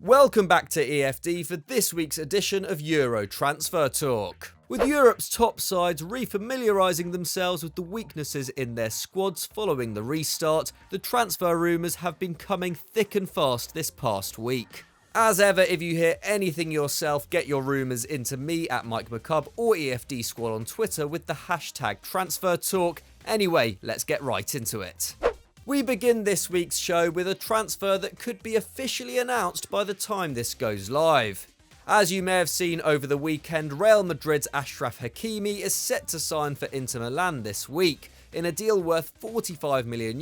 Welcome back to EFD for this week's edition of Euro Transfer Talk. With Europe's top sides refamiliarising themselves with the weaknesses in their squads following the restart, the transfer rumours have been coming thick and fast this past week. As ever, if you hear anything yourself, get your rumours into me at Mike McCubb or EFD Squad on Twitter with the hashtag TransferTalk. Anyway, let's get right into it. We begin this week's show with a transfer that could be officially announced by the time this goes live. As you may have seen over the weekend, Real Madrid's Achraf Hakimi is set to sign for Inter Milan this week, in a deal worth €45 million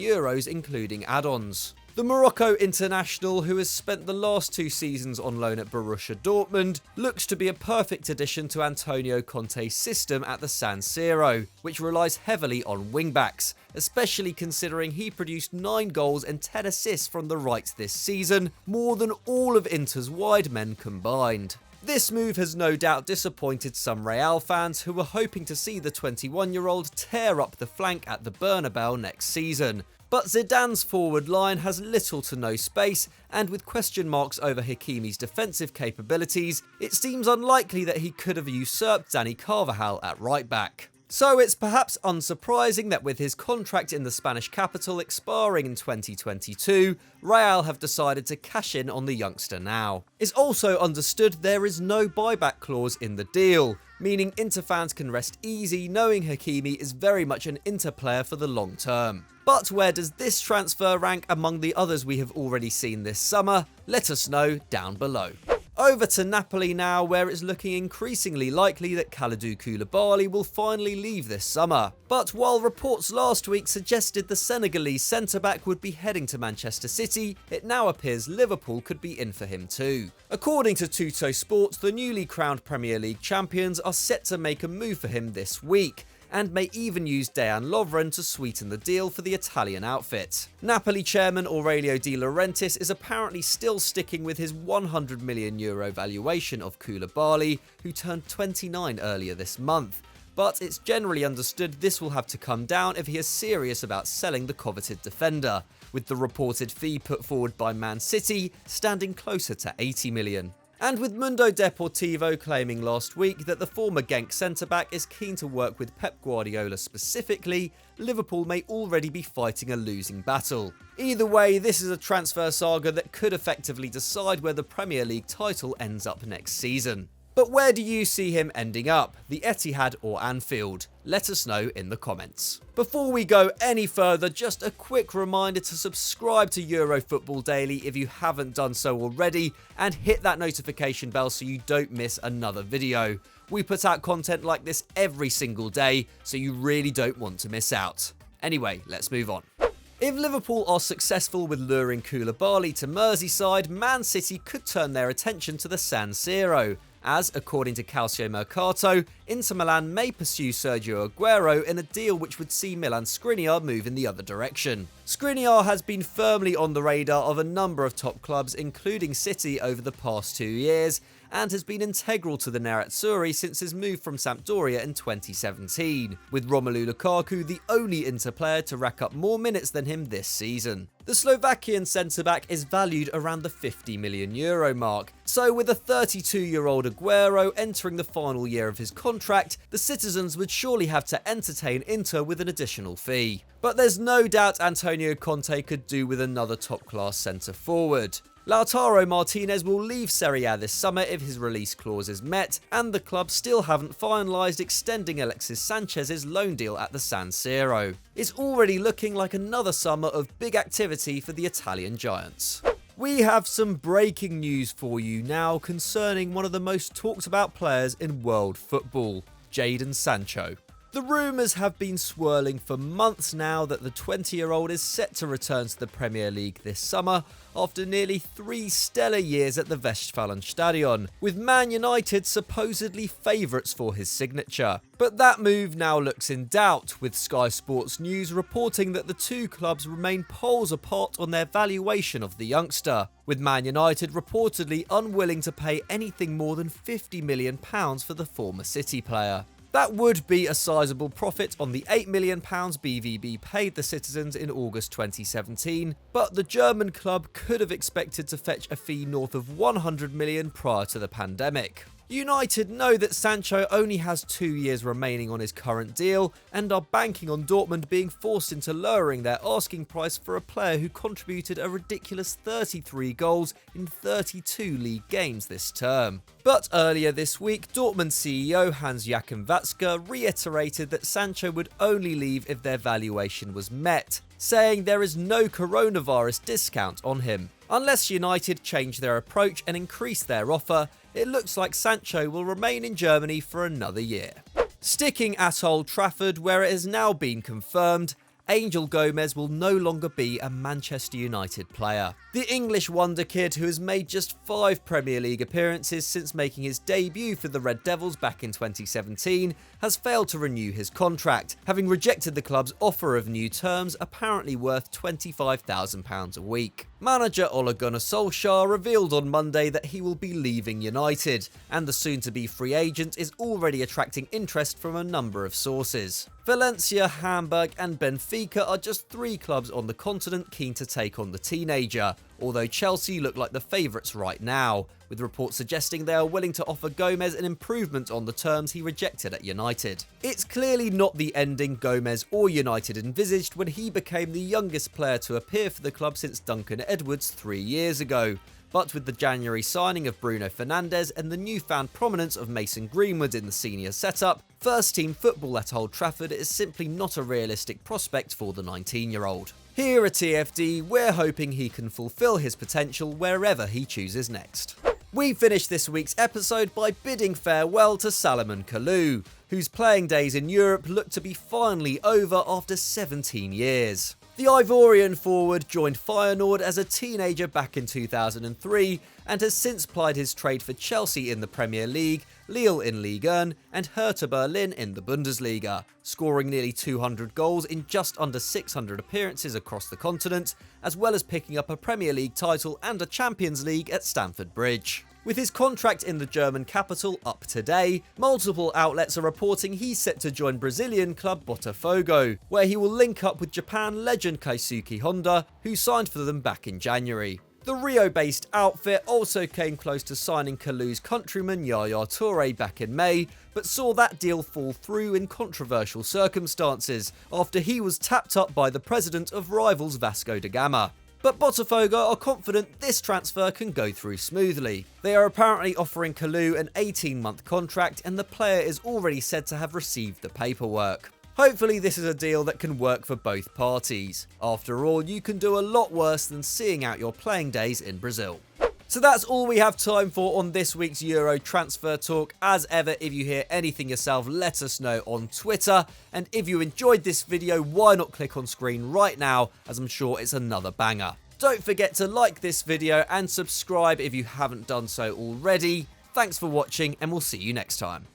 including add-ons. The Morocco international, who has spent the last 2 seasons on loan at Borussia Dortmund, looks to be a perfect addition to Antonio Conte's system at the San Siro, which relies heavily on wingbacks, especially considering he produced 9 goals and 10 assists from the right this season, more than all of Inter's wide men combined. This move has no doubt disappointed some Real fans who were hoping to see the 21-year-old tear up the flank at the Bernabeu next season. But Zidane's forward line has little to no space, and with question marks over Hakimi's defensive capabilities, it seems unlikely that he could have usurped Dani Carvajal at right back. So it's perhaps unsurprising that with his contract in the Spanish capital expiring in 2022, Real have decided to cash in on the youngster now. It's also understood there is no buyback clause in the deal, meaning Inter fans can rest easy knowing Hakimi is very much an Inter player for the long term. But where does this transfer rank among the others we have already seen this summer? Let us know down below. Over to Napoli now, where it's looking increasingly likely that Kalidou Koulibaly will finally leave this summer. But while reports last week suggested the Senegalese centre-back would be heading to Manchester City, it now appears Liverpool could be in for him too. According to Tutto Sport, the newly crowned Premier League champions are set to make a move for him this week, and may even use Dejan Lovren to sweeten the deal for the Italian outfit. Napoli chairman Aurelio De Laurentiis is apparently still sticking with his €100 million valuation of Coulibaly, who turned 29 earlier this month. But it's generally understood this will have to come down if he is serious about selling the coveted defender, with the reported fee put forward by Man City standing closer to €80 million. And with Mundo Deportivo claiming last week that the former Genk centre-back is keen to work with Pep Guardiola specifically, Liverpool may already be fighting a losing battle. Either way, this is a transfer saga that could effectively decide where the Premier League title ends up next season. But where do you see him ending up, the Etihad or Anfield? Let us know in the comments. Before we go any further, just a quick reminder to subscribe to Euro Football Daily if you haven't done so already, and hit that notification bell so you don't miss another video. We put out content like this every single day, so you really don't want to miss out. Anyway, let's move on. If Liverpool are successful with luring Coulibaly to Merseyside, Man City could turn their attention to the San Siro, as, according to Calcio Mercato, Inter Milan may pursue Sergio Aguero in a deal which would see Milan's Skriniar move in the other direction. Skriniar has been firmly on the radar of a number of top clubs, including City, over the past 2 years, and has been integral to the Nerazzurri since his move from Sampdoria in 2017, with Romelu Lukaku the only Inter player to rack up more minutes than him this season. The Slovakian centre-back is valued around the €50 million mark, so with a 32-year-old Aguero entering the final year of his contract, the citizens would surely have to entertain Inter with an additional fee. But there's no doubt Antonio Conte could do with another top-class centre-forward. Lautaro Martinez will leave Serie A this summer if his release clause is met, and the club still haven't finalised extending Alexis Sanchez's loan deal at the San Siro. It's already looking like another summer of big activity for the Italian giants. We have some breaking news for you now concerning one of the most talked about players in world football, Jadon Sancho. The rumours have been swirling for months now that the 20-year-old is set to return to the Premier League this summer after nearly 3 stellar years at the Westfalenstadion, with Man United supposedly favourites for his signature. But that move now looks in doubt, with Sky Sports News reporting that the two clubs remain poles apart on their valuation of the youngster, with Man United reportedly unwilling to pay anything more than £50 million for the former City player. That would be a sizable profit on the £8 million BVB paid the citizens in August 2017, but the German club could have expected to fetch a fee north of £100 million prior to the pandemic. United know that Sancho only has 2 years remaining on his current deal and are banking on Dortmund being forced into lowering their asking price for a player who contributed a ridiculous 33 goals in 32 league games this term. But earlier this week, Dortmund CEO Hans-Joachim Watzke reiterated that Sancho would only leave if their valuation was met, saying there is no coronavirus discount on him. Unless United change their approach and increase their offer, it looks like Sancho will remain in Germany for another year. Sticking at Old Trafford, where it has now been confirmed, Angel Gomes will no longer be a Manchester United player. The English wonderkid, who has made just 5 Premier League appearances since making his debut for the Red Devils back in 2017, has failed to renew his contract, having rejected the club's offer of new terms apparently worth £25,000 a week. Manager Ole Gunnar Solskjaer revealed on Monday that he will be leaving United, and the soon-to-be free agent is already attracting interest from a number of sources. Valencia, Hamburg and Benfica are just 3 clubs on the continent keen to take on the teenager, although Chelsea look like the favourites right now, with reports suggesting they are willing to offer Gomes an improvement on the terms he rejected at United. It's clearly not the ending Gomes or United envisaged when he became the youngest player to appear for the club since Duncan Edwards 3 years ago. But with the January signing of Bruno Fernandes and the newfound prominence of Mason Greenwood in the senior setup, first-team football at Old Trafford is simply not a realistic prospect for the 19-year-old. Here at TFD, we're hoping he can fulfill his potential wherever he chooses next. We finished this week's episode by bidding farewell to Salomon Kalou, whose playing days in Europe look to be finally over after 17 years. The Ivorian forward joined Feyenoord as a teenager back in 2003 and has since plied his trade for Chelsea in the Premier League, Lille in Ligue 1 and Hertha Berlin in the Bundesliga, scoring nearly 200 goals in just under 600 appearances across the continent, as well as picking up a Premier League title and a Champions League at Stamford Bridge. With his contract in the German capital up today, multiple outlets are reporting he's set to join Brazilian club Botafogo, where he will link up with Japan legend Keisuke Honda, who signed for them back in January. The Rio-based outfit also came close to signing Kalou's countryman Yaya Toure back in May, but saw that deal fall through in controversial circumstances after he was tapped up by the president of rivals Vasco da Gama. But Botafogo are confident this transfer can go through smoothly. They are apparently offering Kalou an 18-month contract and the player is already said to have received the paperwork. Hopefully this is a deal that can work for both parties. After all, you can do a lot worse than seeing out your playing days in Brazil. So that's all we have time for on this week's Euro Transfer Talk. As ever, if you hear anything yourself, let us know on Twitter. And if you enjoyed this video, why not click on screen right now, as I'm sure it's another banger. Don't forget to like this video and subscribe if you haven't done so already. Thanks for watching, and we'll see you next time.